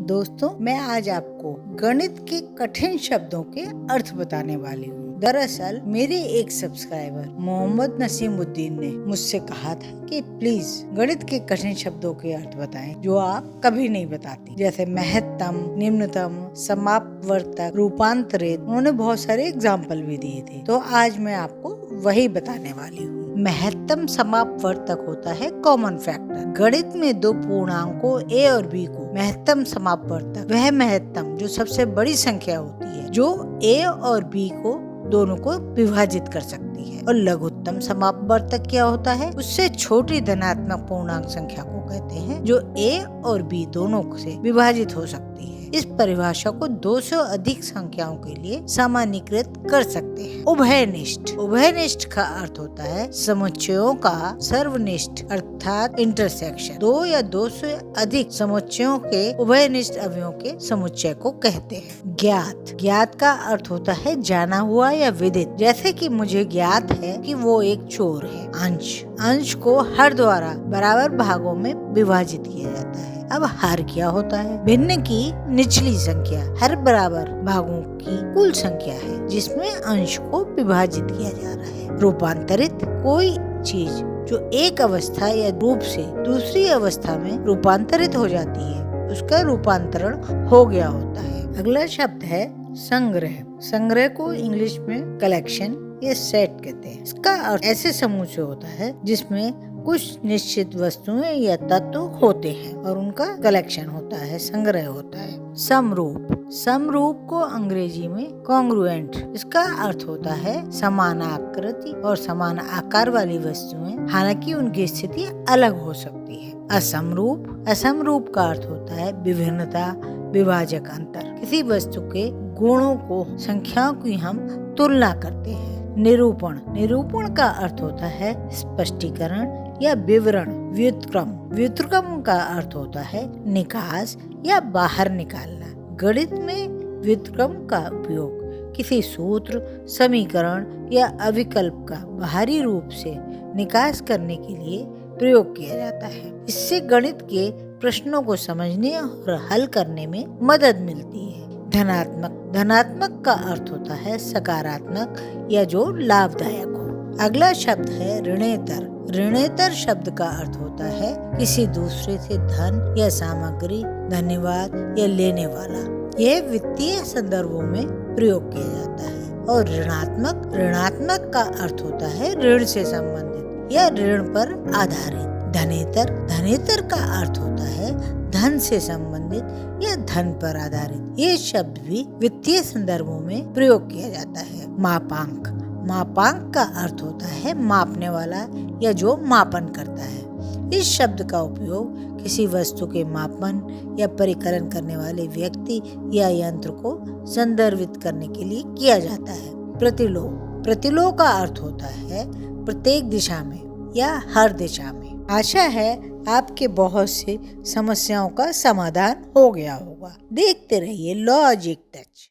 दोस्तों, मैं आज आपको गणित के कठिन शब्दों के अर्थ बताने वाली हूँ। दरअसल मेरे एक सब्सक्राइबर मोहम्मद नसीमुद्दीन ने मुझसे कहा था कि प्लीज गणित के कठिन शब्दों के अर्थ बताएं जो आप कभी नहीं बताती, जैसे महत्तम, निम्नतम, समापवर्तक, रूपांतरित। उन्होंने बहुत सारे एग्जाम्पल भी दिए थे, तो आज मैं आपको वही बताने वाली हूँ। महत्तम समापवर्तक होता है कॉमन फैक्टर। गणित में दो पूर्णांकों a और b को महत्तम समापवर्तक, वह महत्तम जो सबसे बड़ी संख्या होती है, जो a और b को दोनों को विभाजित कर सकती है। और लघुत्तम समापवर्तक क्या होता है? उससे छोटी धनात्मक पूर्णांक संख्या को कहते हैं जो a और b दोनों से विभाजित हो सकती है। इस परिभाषा को 200 अधिक संख्याओं के लिए सामान्यीकृत कर सकते हैं। उभयनिष्ठ। उभयनिष्ठ का अर्थ होता है समुच्चयों का सर्वनिष्ठ अर्थात इंटरसेक्शन। 2 या 2 से अधिक समुच्चयों के उभयनिष्ठ अवयवों के समुच्चय को कहते हैं। ज्ञात। ज्ञात का अर्थ होता है जाना हुआ या विदित, जैसे कि मुझे ज्ञात है कि वो एक चोर है। अंश। अंश को हर द्वारा बराबर भागों में विभाजित किया जाता है। अब हर क्या होता है? भिन्न की निचली संख्या हर बराबर भागों की कुल संख्या है जिसमें अंश को विभाजित किया जा रहा है। रूपांतरित। कोई चीज जो एक अवस्था या रूप से दूसरी अवस्था में रूपांतरित हो जाती है उसका रूपांतरण हो गया होता है। अगला शब्द है संग्रह। संग्रह को इंग्लिश में कलेक्शन या सेट कहते हैं। इसका अर्थ ऐसे समूह से होता है जिसमें कुछ निश्चित वस्तुएं या तत्व होते हैं और उनका कलेक्शन होता है, संग्रह होता है। समरूप। समरूप को अंग्रेजी में कॉन्ग्रुएंट। इसका अर्थ होता है समान आकृति और समान आकार वाली वस्तुएं, हालांकि उनकी स्थिति अलग हो सकती है। असमरूप। असमरूप का अर्थ होता है विभिन्नता, विभाजक अंतर। किसी वस्तु के गुणों को संख्याओं की हम तुलना करते हैं। निरूपण। निरूपण का अर्थ होता है स्पष्टीकरण या विवरण। व्युत्क्रम। व्युत्क्रम का अर्थ होता है निकास या बाहर निकालना। गणित में व्युत्क्रम का उपयोग किसी सूत्र, समीकरण या अविकल्प का बाहरी रूप से निकास करने के लिए प्रयोग किया जाता है। इससे गणित के प्रश्नों को समझने और हल करने में मदद मिलती है। धनात्मक। धनात्मक का अर्थ होता है सकारात्मक या जो लाभदायक हो। अगला शब्द है ऋणेतर। ऋणेतर शब्द का अर्थ होता है किसी दूसरे से धन या सामग्री, धन्यवाद या लेने वाला। यह वित्तीय संदर्भों में प्रयोग किया जाता है। और ऋणात्मक। ऋणात्मक का अर्थ होता है ऋण से संबंधित या ऋण पर आधारित। धनेतर। धनेतर का अर्थ होता है धन से संबंधित या धन पर आधारित। ये शब्द भी वित्तीय संदर्भों में प्रयोग किया जाता है। मापांक। मापांक का अर्थ होता है मापने वाला या जो मापन करता है। इस शब्द का उपयोग किसी वस्तु के मापन या परिकलन करने वाले व्यक्ति या यंत्र को संदर्भित करने के लिए किया जाता है। प्रतिलोम। प्रतिलोम का अर्थ होता है प्रत्येक दिशा में या हर दिशा में। आशा है आपके बहुत सी समस्याओं का समाधान हो गया होगा। देखते रहिए लॉजिक टच।